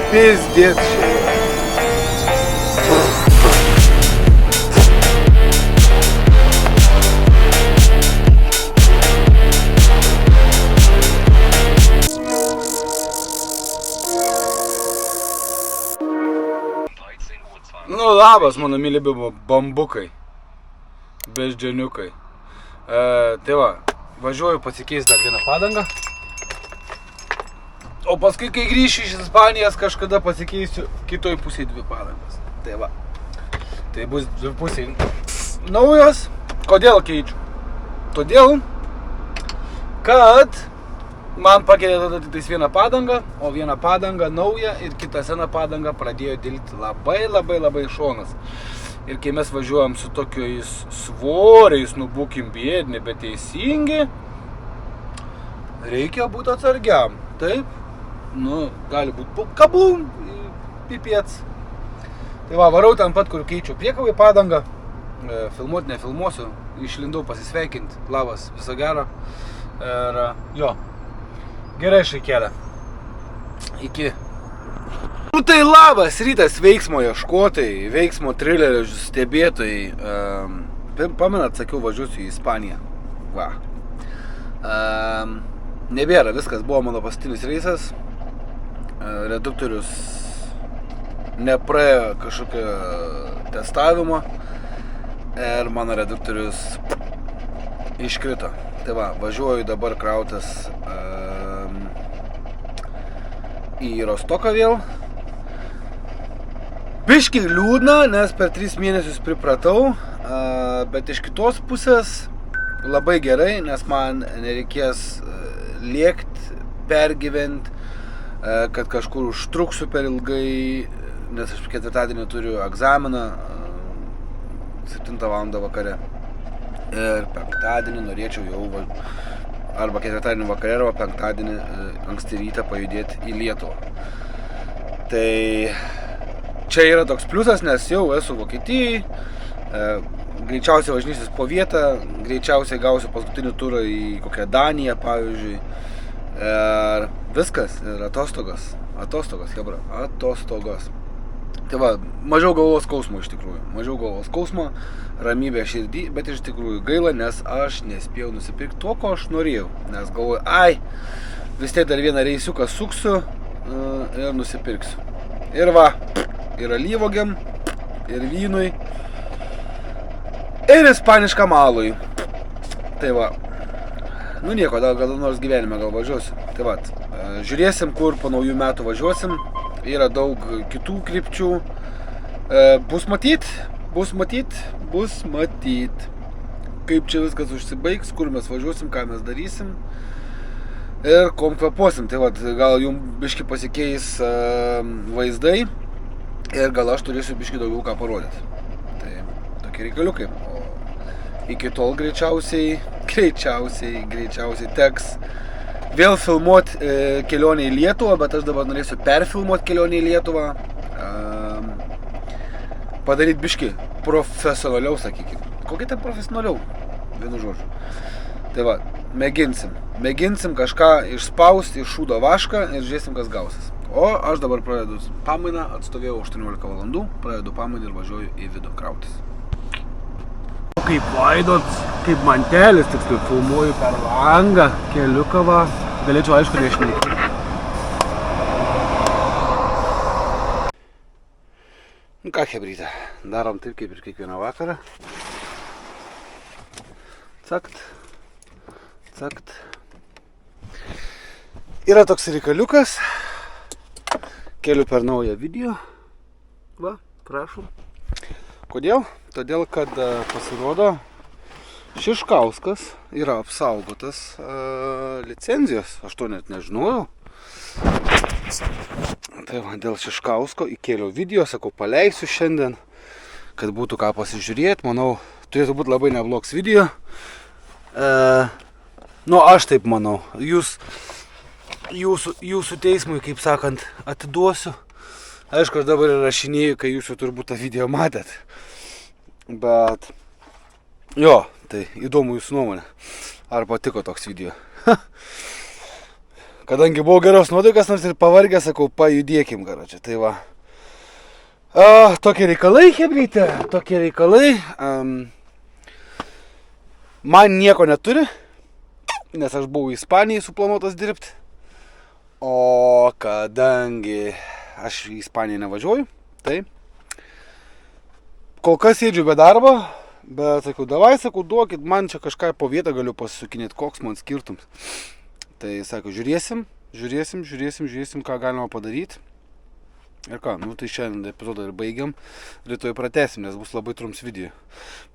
Пиздец čia. Nu, labas, mano myli bambukai, beždžioniukai. Tai va, važiuoju pasikeisti dar vieną padangą. O paskui, kai grįšiu iš Ispanijos, kažkada pasikeisiu kitoj pusėje 2 padangas. Tai va, tai bus 2 pusėje naujos. Kodėl keičiu? Todėl, kad man pakeitė tada tik vieną padangą, o vieną padangą naują ir kitą seną padangą pradėjo dilti labai šonas. Ir kai mes važiuojam su tokiais svoriais, nu būkim biedni, bet teisingi, reikia būti atsargiam. Taip, nu, gali būti kablum, pipiec. Tai va, varau ten pat, kur keičiu priekavai padangą, filmuoti nefilmuosiu, išlindau pasisveikinti, labas, viso gero. Ir jo. Gerai šaikėlė. Iki. Nu tai labas rytas veiksmo ieškotojai, veiksmo trilerio stebėtojai. Pamenat, sakiau, važiuosiu į Ispaniją. Va. Nebėra, viskas buvo mano paskutinis reisas. Reduktorius nepraėjo kažkokio testavimo. Ir mano reduktorius iškrito. Tai va, važiuoju dabar krautas į Rostoką vėl. Biškį liūdna, nes per 3 mėnesius pripratau, bet iš kitos pusės labai gerai, nes man nereikės lėkt, pergyvent, kad kažkur užtruksiu per ilgai, nes aš 4-dienį turiu egzaminą 7 val. Vakare. Ir 5-dienį norėčiau jau arba 4-dienį vakare, arba 5-dienį anksti rytą pajudėti į Lietuvą. Tai čia yra toks pliusas, nes jau esu Vokietijai, greičiausiai važinėsis po vietą, greičiausiai gausiu paskutinį turą į kokią Daniją, pavyzdžiui. Ir viskas, ir atostogos, hebra, atostogos. Tai va, mažiau galvos skausmo iš tikrųjų, mažiau galvos skausmo, ramybė širdį, bet iš tikrųjų gaila, nes aš nespėjau nusipirkti to, ko aš norėjau. Nes galvoju, vis tiek dar vieną reisiuką suksiu ir nusipirksiu. Ir va, ir alyvuogėm, ir vynui, ir ispaniškam alui. Tai va, nu nieko, gal nors gyvenime gal važiuosiu. Tai va, žiūrėsim, kur po naujų metų važiuosim. Yra daug kitų krypčių. Bus matyt. Kaip čia viskas užsibaigs, kur mes važiuosim, ką mes darysim. Ir kom kvepuosim. Tai va, gal jums biški pasikeis vaizdai. Ir gal aš turėsiu biški daugiau ką parodyti. Tai tokie reikaliukai. O iki tol greičiausiai teks vėl filmuoti kelionę į Lietuvą, bet aš dabar norėsiu perfilmuoti kelionę į Lietuvą. Padaryti biški profesionaliau, sakykime. Kokia tai profesionaliau? Vienu žodžiu. Tai va, mėginsim kažką išspausti iš šūdo vašką ir žiūrėsim, kas gausis. O aš dabar pradedu pamainą, atstovėjau 18 valandų, pradedu pamainą ir važiuoju į vidų krautis. Kaip Vaidots, kaip mantelis, tiksliau, filmuoju per langą, keliuką va, galėčiau aišku nešnekėti. Nu ką, hebrytė, darom taip kaip ir kiekvieną vakarą. Cakt. Yra toks reikaliukas, keliu per naują video, va, prašom. Kodėl? Todėl, kad pasirodo, Šiškauskas yra apsaugotas licenzijos, aš to net nežinojau. Tai va, dėl Šiškausko įkėliau video, sakau, paleisiu šiandien, kad būtų ką pasižiūrėti. Manau, turėtų būti labai neblogs video. Nu, aš taip manau. Jūsų teismui, kaip sakant, atiduosiu. Aišku, aš dabar rašinėju, kai jūs jau turbūt tą video matėt. Bet, jo, tai įdomu jūsų nuomonė. Ar patiko toks video? Kadangi buvau geros nuotaikas, nors ir pavargęs, sakau, pajudėkim, karočią. Tai va. Tokie reikalai, hebrytė, tokie reikalai. Man nieko neturi, nes aš buvau Ispanijai suplanuotas dirbti. O kadangi aš į Ispaniją nevažiuoju, tai kol kas sėdžiu be darbo, bet sakau, davai, sakau, duokit, man čia kažką po vietą galiu pasisukinėti, koks man skirtums. Tai sakau, žiūrėsim, ką galima padaryti. Ir ką, tai šiandien epizodą ir baigiam, rytoj pratęsim, nes bus labai trumps video.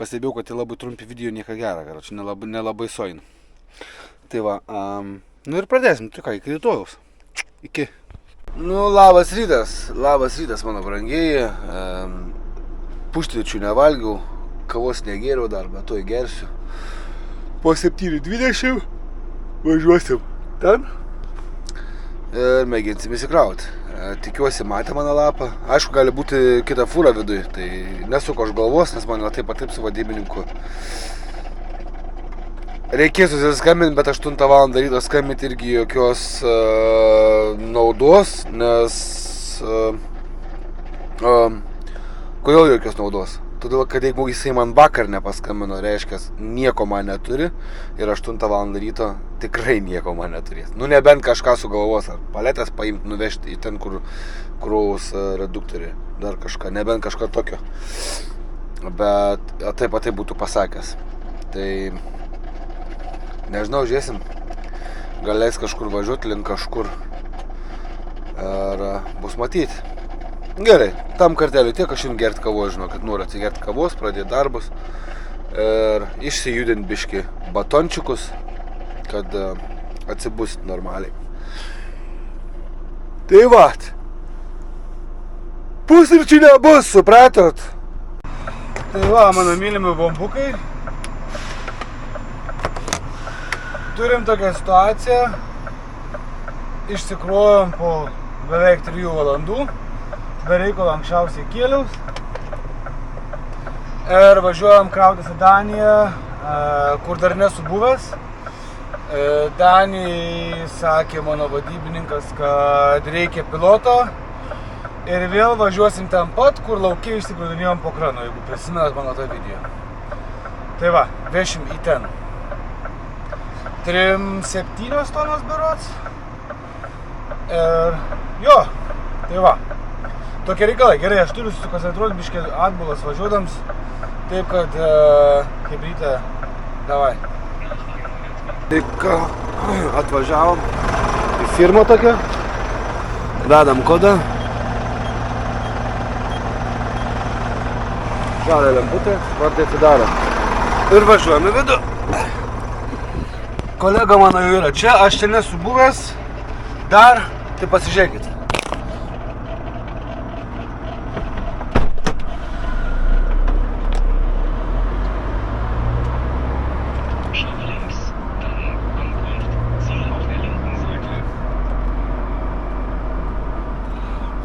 Pastebėjau, kad tai labai trumpi video nieko gera, karoči, nelabai soinu. Tai va, ir pratęsim, tai ką, iki rytojaus. Iki. Labas rytas mano brangiai. Puštryčių nevalgiau, kavos negėriau dar, bet to įgersiu. Po 7:20 važiuosim ten ir mėginsim įsikrauti. Tikiuosi matė mano lapą. Aišku, gali būti kita fūra viduj, tai nesuko aš galvos, nes man taip su vadybininku. Reikės susiskambinti, bet 8 val. Ryto skambinti irgi jokios naudos, nes... Kodėl jokios naudos? Todėl, kad jeigu jisai man vakar nepaskambino, reiškia, nieko man neturi ir 8 val. Ryto tikrai nieko man neturės. Nebent kažką sugalvos, ar paletės paimti, nuvežti į ten, kur kraus reduktoriai, dar kažką, nebent kažką tokio. Bet taip būtų pasakęs. Tai nežinau, žiūrėsim, gal leis kažkur važiuoti link kažkur. Ar bus matyti. Gerai, tam karteliu tiek, aš jums gerti kavos, žinau, kad noriu atsigerti kavos, pradėti darbus ir išsijudinti biškį batončiukus, kad atsibusit normaliai. Tai vat, pusryčių nebus, supratot? Tai va, mano mylimi bombukai. Turim tokią situaciją, išsikruojom po beveik 3 valandų. Be reikalo anksčiausiai kėliaus ir važiuojam krautis į Daniją, kur dar nesu buvęs. Danijai sakė mano vadybininkas, kad reikia piloto ir vėl važiuosim ten pat, kur laukiai išsipraudinėjom po krano, jeigu prisimenat mano tą video. Tai va, vešim į ten. 3-7 tonos berods ir jo, tai va. Tokie reikalai. Gerai, aš turiu susikoncentruoti biškį atbulas važiuodams. Taip, kad kaip ryte, davai. Taip, ką atvažiavom į firmą tokią. Vedam kodą. Žalia lemputė, vartai atidaro. Ir važiuojam į vidų. Kolega mano jau yra čia, aš čia nesu buvęs. Dar, tai pasižiūrėkit.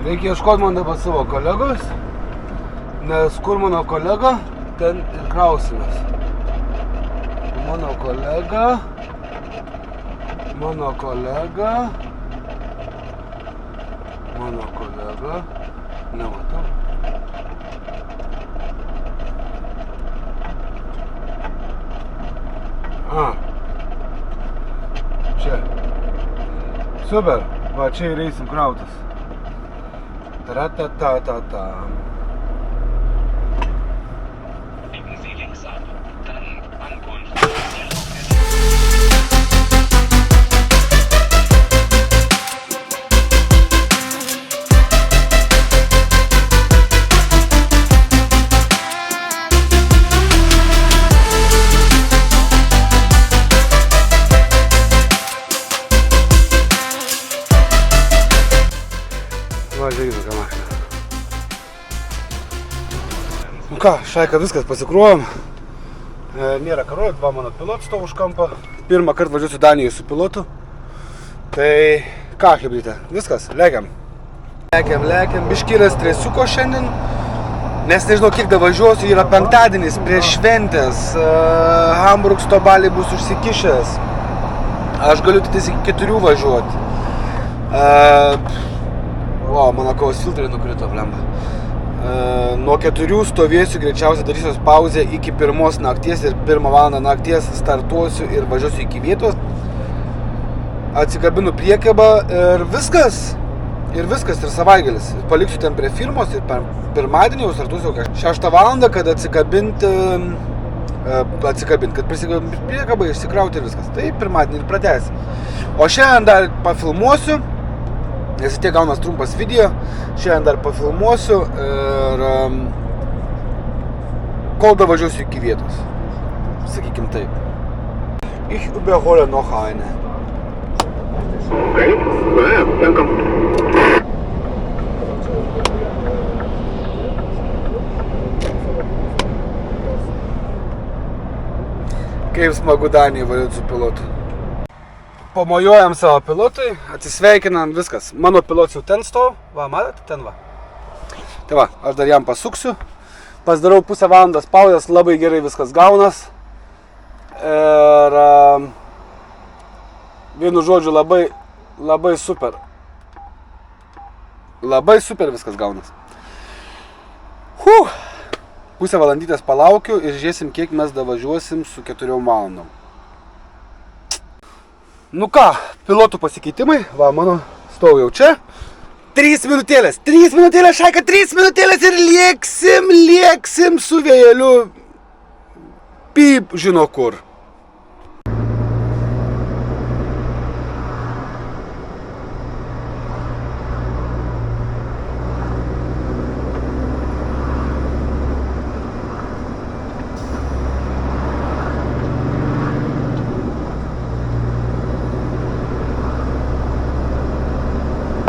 Reikia ieškoti man dabar savo kolegos, nes kur mano kolega, ten ir krausimės. Mano kolega, nematau. Čia. Super, va čia ir eisim krautis. Ta-ta-ta-ta-ta. Biegen Sie links ab, dann Ankunft. Žiūrėkite, ką mašina. Ką, šaika, viskas pasikruojom. Nėra karo, 2 mano pilotų stovi už kampą. Pirmą kartą važiuosiu Danijoje su pilotu. Tai ką, hebrytė, viskas, lekiam. Lekiam, biškėlės stresiuko šiandien. Nes nežinau, kiek da važiuosiu, yra penktadienis prieš šventės. Hamburg stobaliai bus užsikišęs. Aš galiu tik iki 4 važiuoti. Mano kavos filtrai nukrito, blemba. Nuo 4 stovėsiu, greičiausiai darysiu pauzę iki 1 nakties ir 1 valandą nakties startuosiu ir važiuosiu iki vietos. Atsikabinu priekabą ir viskas. Ir savaitgalis. Paliksiu ten prie firmos ir pirmadienį jau startuosiu 6 valandą, kad atsikabinti, kad prisikabinti priekabą, išsikrauti ir viskas. Tai pirmadienį ir pratęsiu. O šiandien dar pafilmuosiu, nes tiek gaunas trumpas video, šiandien dar pafilmuosiu ir kol davažiuosiu iki vietos. Sakykim taip. Ich überhole noch eine. Okay, welcome. Kaip smagu Danijai važiuoti su pilotu. Pamojuojam savo pilotui, atsisveikinam, viskas. Mano pilotas jau ten stovi, va, matot, ten va. Tai va, aš dar jam pasuksiu. Pasidarau pusę valandos pauzės, labai gerai viskas gaunas. Ir vienu žodžiu, labai super. Labai super viskas gaunas. Pusę valandytės palaukiu ir žiūrėsim, kiek mes davažiuosim su 4 valandom. Nu ką, pilotų pasikeitimai, va, mano stovi jau čia. 3 minutėlės, Šaika, 3 minutėlės ir lieksim su vėjeliu. Pyp, žino kur.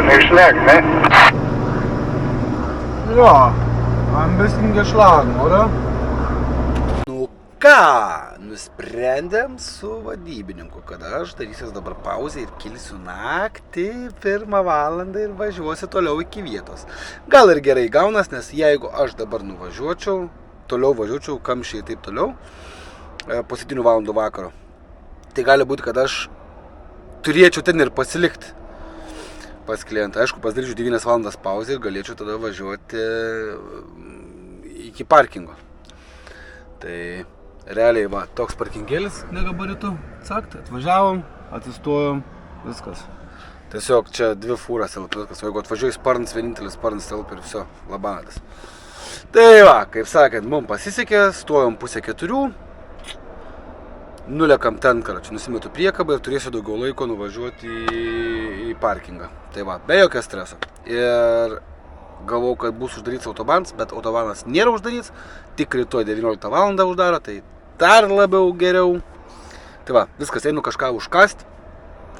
Geschlagen, ne? Ja, ein bisschen geschlagen, oder? Nu ką, nusprendėm su vadybininku, kad aš darysiu dabar pauzę ir kilsiu naktį 1 valandą ir važiuosiu toliau iki vietos. Gal ir gerai gaunas, nes jeigu aš dabar nuvažiuočiau, toliau važiuočiau, kamščiai ir taip toliau, po 7 valandų vakaro, tai gali būti, kad aš turėčiau ten ir pasilikti pas klientą. Aišku, pasidaryčiau 9 valandas pauzę ir galėčiau tada važiuoti iki parkingo. Tai realiai, va, toks parkingėlis negabaritų, cakt, atvažiavom, atsistojom, viskas. Tiesiog čia 2 fūras telpa, viskas, o jeigu atvažiuoji sparnas, vienintelis sparnas telpa ir viso, labanatas. Tai va, kaip sakant, mums pasisekė, stojom 3:30, nulekam ten, karačiu, nusimetu priekabą ir turėsiu daugiau laiko nuvažiuoti į parkingą. Tai va, be jokio streso. Ir galvau, kad bus uždarytas autobanas, bet autobanas nėra uždarytas, tik rytoj 19 valandą uždaro, tai dar labiau geriau. Tai va, viskas, einu kažką užkast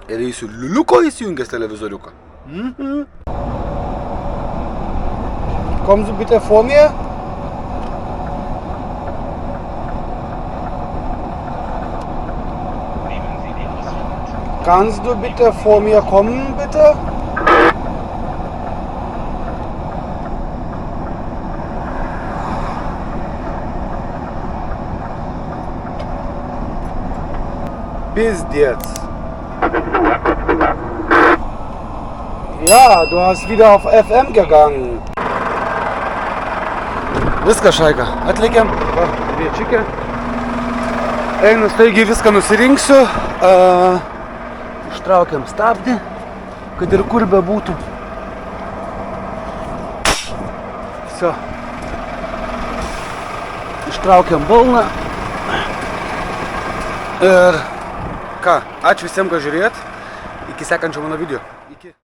ir eisiu liuliuko įsijungęs televizoriuką. Kommen Sie bitte vor mir. Kannst du bitte vor mir kommen, bitte? Pizdiec. Ja, du hast wieder auf FM gegangen. Viską, Šaika, atlikėm. Va, viečiukė. Einu staigiai viską nusirinksiu. Ištraukiam stabdį, kad ir kur bebūtų. Viso. Ištraukiam balną. Ir ką, ačiū visiems, kad žiūrėjot. Iki sekančio mano video. Iki.